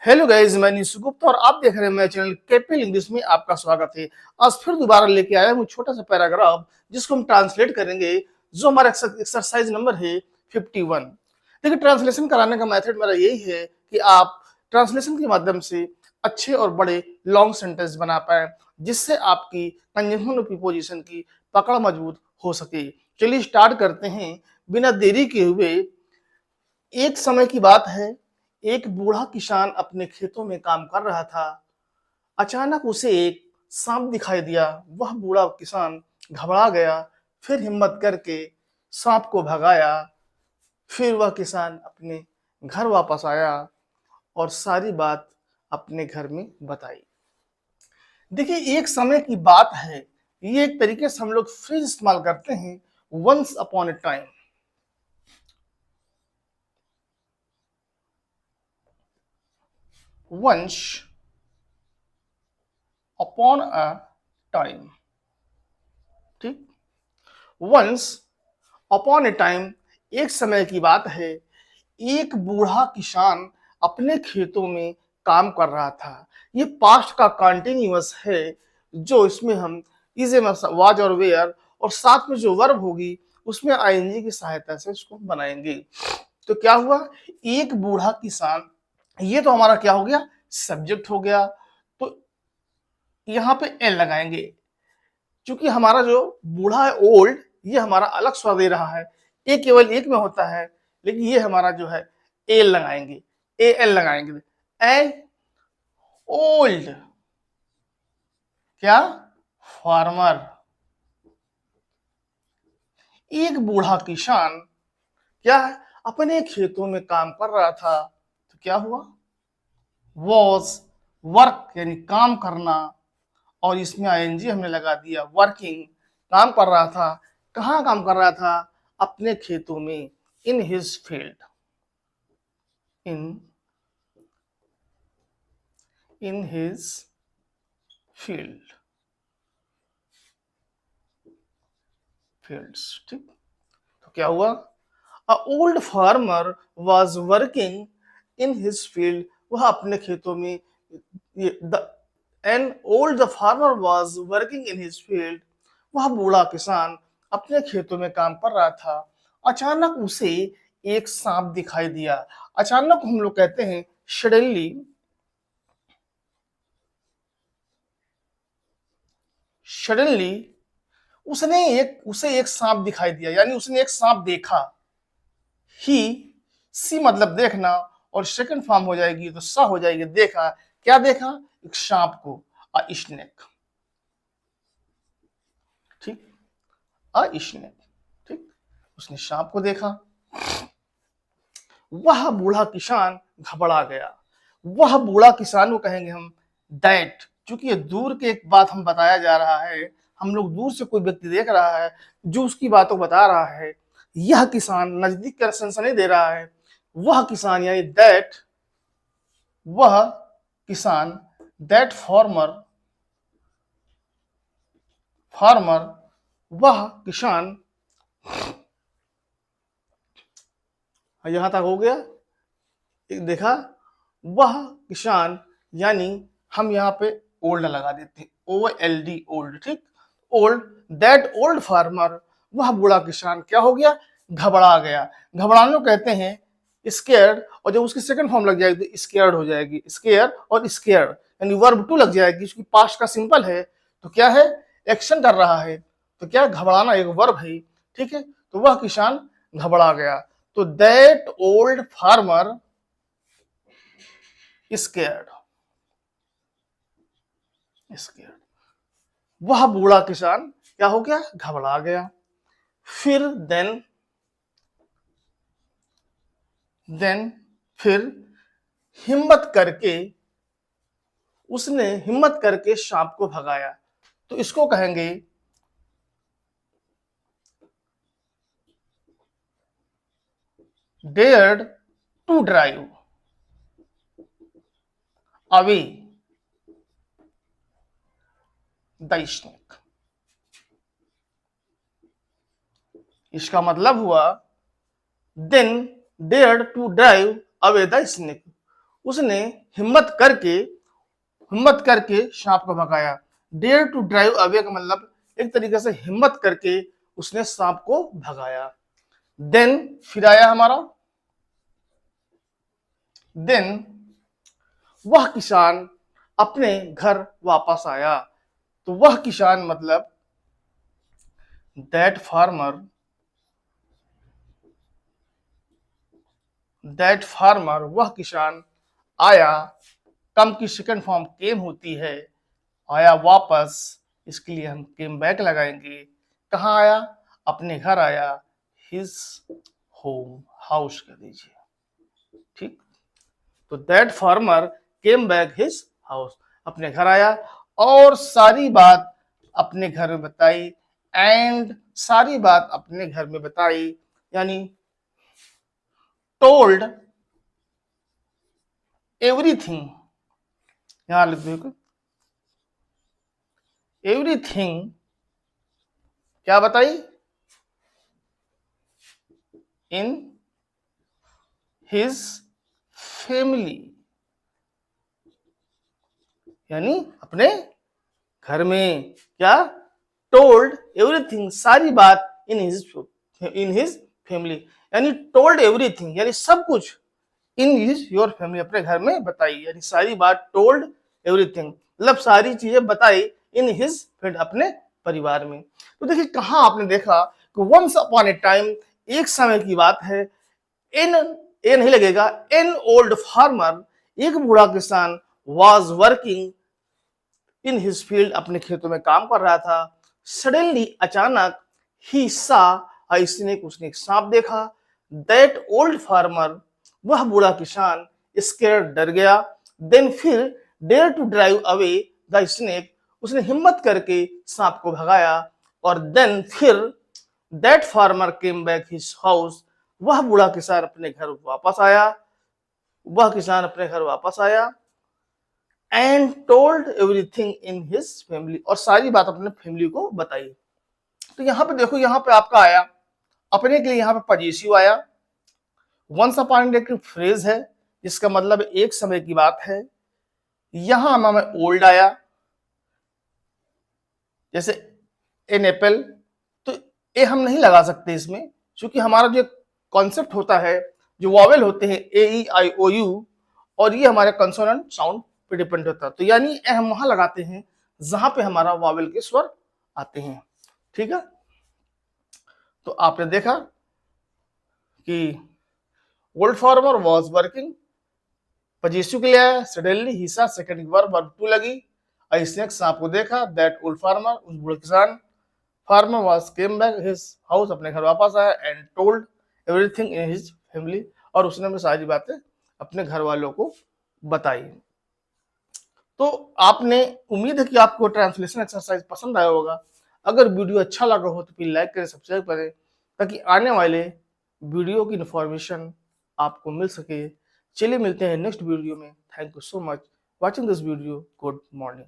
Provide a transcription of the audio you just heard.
Hello guys, मैं निशु गुप्ता और आप देख रहे हैं मेरा चैनल केपीएल इंग्लिश में आपका स्वागत है। आज फिर दोबारा लेके आया हूँ छोटा सा पैराग्राफ जिसको हम ट्रांसलेट करेंगे, जो हमारा एक्सरसाइज नंबर है 51। देखिए, ट्रांसलेशन कराने का मेथड मेरा यही है कि आप ट्रांसलेशन के माध्यम से अच्छे और बड़े लॉन्ग सेंटेंस बना पाए, जिससे आपकी कंजंक्शन और प्रीपोजिशन की पकड़ मजबूत हो सके। चलिए स्टार्ट करते हैं बिना देरी के हुए। एक समय की बात है, एक बूढ़ा किसान अपने खेतों में काम कर रहा था। अचानक उसे एक सांप दिखाई दिया। वह बूढ़ा किसान घबरा गया, फिर हिम्मत करके सांप को भगाया। फिर वह किसान अपने घर वापस आया और सारी बात अपने घर में बताई। देखिए, एक समय की बात है, ये एक तरीके से हम लोग फ्रेज इस्तेमाल करते हैं, वंस अपॉन ए टाइम। वंश अपॉन अ टाइम, ठीक। वंस अपॉन ए टाइम, एक समय की बात है, एक बूढ़ा किसान अपने खेतों में काम कर रहा था। ये पास्ट का कंटिन्यूअस है, जो इसमें हम इज वाज और वेयर और साथ में जो वर्ब होगी उसमें आईएनजी की सहायता से इसको बनाएंगे। तो क्या हुआ, एक बूढ़ा किसान, ये तो हमारा क्या हो गया, सब्जेक्ट हो गया। तो यहाँ पे एन लगाएंगे, क्योंकि हमारा जो बूढ़ा है ओल्ड, ये हमारा अलग स्वर दे रहा है। ए केवल एक में होता है, लेकिन ये हमारा जो है एल लगाएंगे, ए एल लगाएंगे। ए ओल्ड क्या, फार्मर। एक बूढ़ा किसान क्या है, अपने खेतों में काम कर रहा था। तो क्या हुआ, वॉज वर्क यानी काम करना, और इसमें आईएनजी हमने लगा दिया, वर्किंग काम कर रहा था। कहाँ काम कर रहा था, अपने खेतों में, in his field, in his field, fields, ठीक। तो क्या हुआ, a old farmer was working in his field, वह अपने खेतों में, an old farmer was working in his field, वह बूढ़ा किसान अपने खेतों में काम कर रहा था। अचानक उसे एक सांप दिखाई दिया। अचानक हम लोग कहते हैं सडनली, सडनली उसे एक सांप दिखाई दिया, यानी उसने एक सांप देखा। ही, सी मतलब देखना, और सेकंड फॉर्म हो जाएगी तो सा हो जाएगी, देखा। क्या देखा, एक सांप को, अ स्नेक, ठीक, अ स्नेक, ठीक। उसने सांप को देखा। वह बूढ़ा किसान घबरा गया। वह बूढ़ा किसान को कहेंगे हम दैट, क्योंकि ये दूर के एक बात हम बताया जा रहा है, हम लोग दूर से कोई व्यक्ति देख रहा है जो उसकी बातों बता रहा है। यह किसान नजदीक का सनसनी दे रहा है। वह किसान यानी दैट, वह किसान, दैट फार्मर, फार्मर, वह किसान, यहां तक हो गया, देखा। वह किसान यानी हम यहाँ पे ओल्ड लगा देते हैं, ओ एल डी, ओल्ड, ठीक। ओल्ड, दैट ओल्ड फार्मर, वह बूढ़ा किसान क्या हो गया, घबरा गया। घबराने को कहते हैं स्केयर्ड, और जब उसकी सेकंड फॉर्म लग जाएगी तो स्केयर्ड हो जाएगी। स्केयर और स्केयर्ड यानी वर्ब टू लग जाएगी, उसकी पास्ट का सिंपल है। तो क्या है, एक्शन कर रहा है। तो क्या, घबराना एक वर्ब है, ठीक है। तो वह किसान घबरा गया। तो that old farmer scared, scared, वह बूढ़ा किसान क्या हो गया, घबरा गया। फिर देन फिर हिम्मत करके, उसने हिम्मत करके सांप को भगाया। तो इसको कहेंगे dared to drive away the snake. इसका मतलब हुआ then dared to drive away the snake, उसने हिम्मत करके सांप को भगाया। डेयर टू ड्राइव अवे का मतलब एक तरीके से हिम्मत करके उसने सांप को भगाया। देन फिर आया हमारा, देन वह किसान अपने घर वापस आया। तो वह किसान मतलब दैट फार्मर, वह किसान आया। कम की सेकंड फॉर्म केम होती है, आया वापस, इसके लिए हम केम बैक लगाएंगे। कहाँ आया? अपने घर आया। हिज होम, हाउस कह दीजिए, ठीक। तो that farmer came back his house, अपने घर आया और सारी बात अपने घर में बताई। एंड सारी बात अपने घर में बताई, यानी टोल्ड एवरीथिंग, यहां लिख दो एवरीथिंग, क्या बताई? इन हिज फैमिली, यानी अपने घर में। क्या? टोल्ड एवरीथिंग, सारी बात इन हिज फैमिली, यानी टोल्ड एवरीथिंग यानी सब कुछ, इन हिज योर फैमिली, अपने घर में बताई, यानी सारी बात टोल्ड एवरीथिंग मतलब सारी चीजें बताई इन हिज फ्रेंड, अपने परिवार में। तो देखिए कहां आपने देखा कि वंस अपॉन ए टाइम, एक समय की बात है। इन ए नहीं लगेगा, एन ओल्ड फार्मर, एक बूढ़ा किसान, was working in his field, अपने खेतों में काम कर रहा था। सडनली अचानक, ही सा आई स्नेक, उसने एक सांप देखा। दैट ओल्ड फार्मर, वह बूढ़ा किसान, स्केर्ड, डर गया। देन फिर dare to drive away the snake, उसने हिम्मत करके सांप को भगाया। और देन फिर that farmer came back his house, वह बूढ़ा किसान अपने घर वापस आया। And told everything in his family, और सारी बात अपने फैमिली को बताई। तो यहाँ पे देखो, यहाँ पे आपका आया अपने के लिए, यहाँ पे पॉजिटिव आया। वंस अपॉन एक फ्रेज है जिसका मतलब एक समय की बात है। यहां हमें ओल्ड आया, जैसे एन एप्पल, तो ए हम नहीं लगा सकते इसमें, क्योंकि हमारा जो कॉन्सेप्ट होता है, जो वॉवेल होते हैं ए ई आई ओ यू, और ये हमारे कंसोनेंट साउंड पे डिपेंड होता है। तो यानी ए हम वहां लगाते हैं जहां पे हमारा वॉवेल के स्वर आते हैं, ठीक है। तो आपने देखा कि old farmer was working, positive के लिए आया। सडनली ही सा, सेकंड वर्ब टू लगी। स्नेक, सांप को देखा। दैट ओल्ड फार्मर, उस बूढ़े किसान। Farmer was came back his house, अपने घर वापस आया। And told everything in his family, और उसने में सारी बातें अपने घर वालों को बताई। तो आपने, उम्मीद है कि आपको ट्रांसलेशन एक्सरसाइज पसंद आया होगा। अगर वीडियो अच्छा लगा हो तो प्लीज लाइक करें, सब्सक्राइब करें, ताकि आने वाले वीडियो की इन्फॉर्मेशन आपको मिल सके। चलिए मिलते हैं नेक्स्ट वीडियो में। Thank you so much watching this video. Good morning.